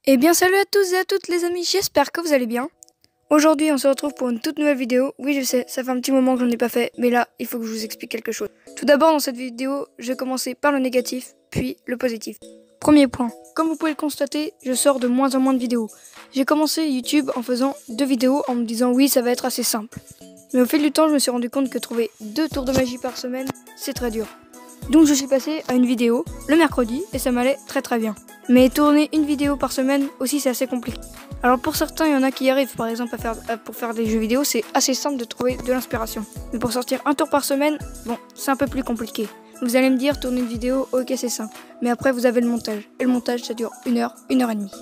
Eh bien salut à tous et à toutes les amis, j'espère que vous allez bien. Aujourd'hui on se retrouve pour une toute nouvelle vidéo. Oui je sais, ça fait un petit moment que je n'en ai pas fait, mais là il faut que je vous explique quelque chose. Tout d'abord dans cette vidéo, je vais commencer par le négatif, puis le positif. Premier point, comme vous pouvez le constater, je sors de moins en moins de vidéos. J'ai commencé YouTube en faisant 2 vidéos en me disant oui ça va être assez simple. Mais au fil du temps je me suis rendu compte que trouver 2 tours de magie par semaine, c'est très dur. Donc je suis passé à une vidéo le mercredi et ça m'allait très bien. Mais tourner une vidéo par semaine aussi c'est assez compliqué. Alors pour certains il y en a qui y arrivent, par exemple pour faire des jeux vidéo c'est assez simple de trouver de l'inspiration. Mais pour sortir un tour par semaine, bon c'est un peu plus compliqué. Vous allez me dire tourner une vidéo, ok c'est simple. Mais après vous avez le montage. Et le montage ça dure 1 heure, 1 heure et demie.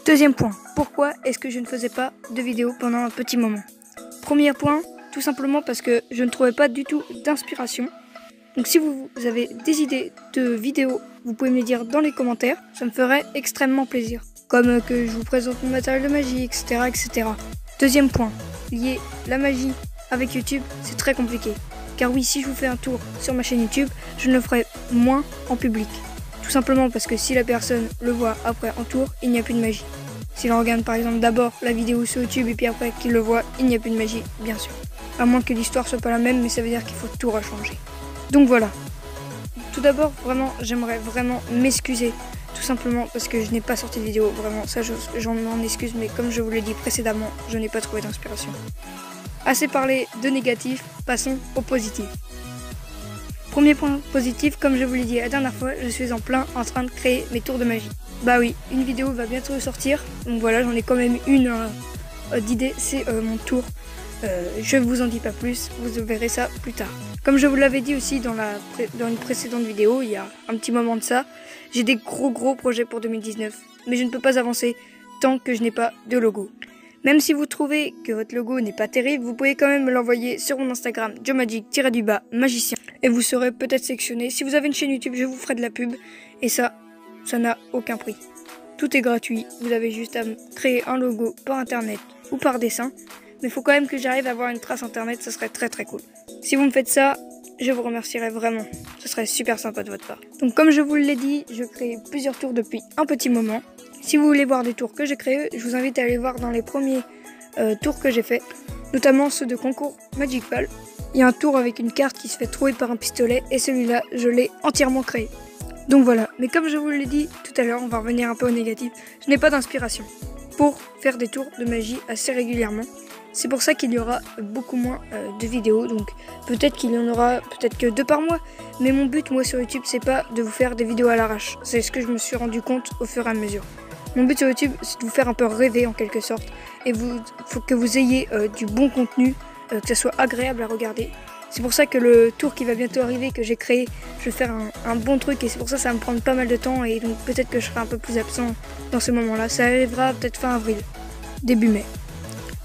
Deuxième point, pourquoi est-ce que je ne faisais pas de vidéo pendant un petit moment? Premier point, tout simplement parce que je ne trouvais pas du tout d'inspiration. Donc si vous avez des idées de vidéos, vous pouvez me les dire dans les commentaires, ça me ferait extrêmement plaisir. Comme que je vous présente mon matériel de magie, etc. Deuxième point, lier la magie avec YouTube, c'est très compliqué. Car oui, si je vous fais un tour sur ma chaîne YouTube, je ne le ferai moins en public. Tout simplement parce que si la personne le voit après en tour, il n'y a plus de magie. S'il regarde par exemple d'abord la vidéo sur YouTube et puis après qu'il le voit, il n'y a plus de magie, bien sûr. À moins que l'histoire soit pas la même, mais ça veut dire qu'il faut tout rechanger. Donc voilà. Tout d'abord, vraiment, j'aimerais vraiment m'excuser. Tout simplement parce que je n'ai pas sorti de vidéo. Vraiment, ça, j'en m'en excuse. Mais comme je vous l'ai dit précédemment, je n'ai pas trouvé d'inspiration. Assez parlé de négatif, passons au positif. Premier point positif, comme je vous l'ai dit la dernière fois, je suis en train de créer mes tours de magie. Bah oui, une vidéo va bientôt sortir. Donc voilà, j'en ai quand même une d'idée. C'est mon tour. Je ne vous en dis pas plus, vous verrez ça plus tard. Comme je vous l'avais dit aussi dans une précédente vidéo, il y a un petit moment de ça, j'ai des gros projets pour 2019. Mais je ne peux pas avancer tant que je n'ai pas de logo. Même si vous trouvez que votre logo n'est pas terrible, vous pouvez quand même me l'envoyer sur mon Instagram, joemagic-magicien. Et vous serez peut-être sélectionné. Si vous avez une chaîne YouTube, je vous ferai de la pub. Et ça n'a aucun prix. Tout est gratuit, vous avez juste à créer un logo par internet ou par dessin. Mais il faut quand même que j'arrive à avoir une trace internet, ça serait très cool. Si vous me faites ça, je vous remercierai vraiment. Ce serait super sympa de votre part. Donc comme je vous l'ai dit, je crée plusieurs tours depuis un petit moment. Si vous voulez voir des tours que j'ai créés, je vous invite à aller voir dans les premiers tours que j'ai fait, notamment ceux de concours Magic Ball. Il y a un tour avec une carte qui se fait trouver par un pistolet et celui-là, je l'ai entièrement créé. Donc voilà, mais comme je vous l'ai dit tout à l'heure, on va revenir un peu au négatif, je n'ai pas d'inspiration pour faire des tours de magie assez régulièrement. C'est pour ça qu'il y aura beaucoup moins de vidéos, donc peut-être qu'il y en aura peut-être que 2 par mois. Mais mon but moi sur YouTube c'est pas de vous faire des vidéos à l'arrache, c'est ce que je me suis rendu compte au fur et à mesure. Mon but sur YouTube c'est de vous faire un peu rêver en quelque sorte, et faut que vous ayez du bon contenu, que ça soit agréable à regarder. C'est pour ça que le tour qui va bientôt arriver, que j'ai créé, je vais faire un bon truc et c'est pour ça que ça va me prendre pas mal de temps et donc peut-être que je serai un peu plus absent dans ce moment-là. Ça arrivera peut-être fin avril, début mai.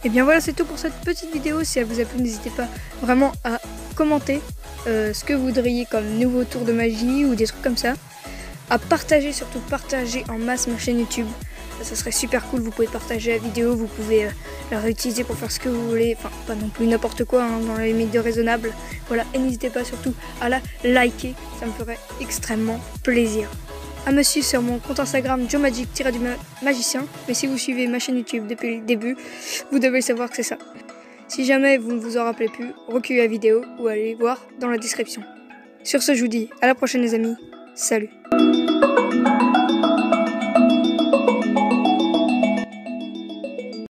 Et bien voilà, c'est tout pour cette petite vidéo. Si elle vous a plu, n'hésitez pas vraiment à commenter ce que vous voudriez comme nouveau tour de magie ou des trucs comme ça. À partager, surtout partager en masse ma chaîne YouTube. Ça serait super cool, vous pouvez partager la vidéo, vous pouvez la réutiliser pour faire ce que vous voulez. Enfin, pas non plus n'importe quoi, hein, dans la limite de raisonnable. Voilà, et n'hésitez pas surtout à la liker, ça me ferait extrêmement plaisir. À me suivre sur mon compte Instagram joemagic-magicien, mais si vous suivez ma chaîne YouTube depuis le début, vous devez savoir que c'est ça. Si jamais vous ne vous en rappelez plus, reculez la vidéo ou allez voir dans la description. Sur ce, je vous dis à la prochaine les amis, salut.